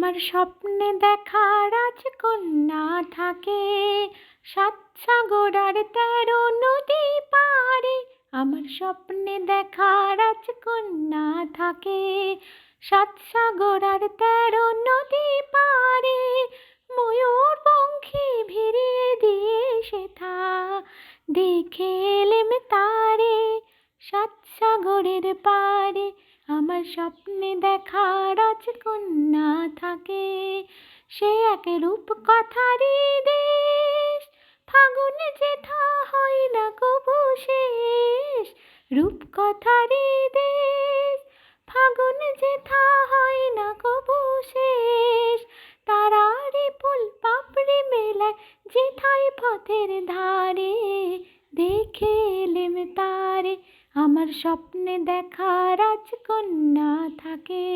আমার স্বপ্নে দেখা রাজকন্যা থাকে, সাত সাগর আর 13 নদী পারে। আমার স্বপ্নে দেখা রাজকন্যা থাকে, সাত সাগর আর 13 নদী পারে। ময়ূর পঙ্খী ভিড়িয়ে দিয়ে সেথা দেখে এলেম তারে, সাত সাগরের পারে। আমার স্বপ্নে দেখা রাজকন্যা থাকে, সে এক রূপ কথারই দেশ, ফাগুন যেথা হয় না কবু শেষ। রূপ কথারই দেশ, ফাগুন যেথা হয় না কবু শেষ। তারারে ফুল পাপড়ি মেলায় যেথায় পথের ধারে, দেখে এলেম তারে। আমার স্বপ্নে দেখা রাজকন্যা থাকে।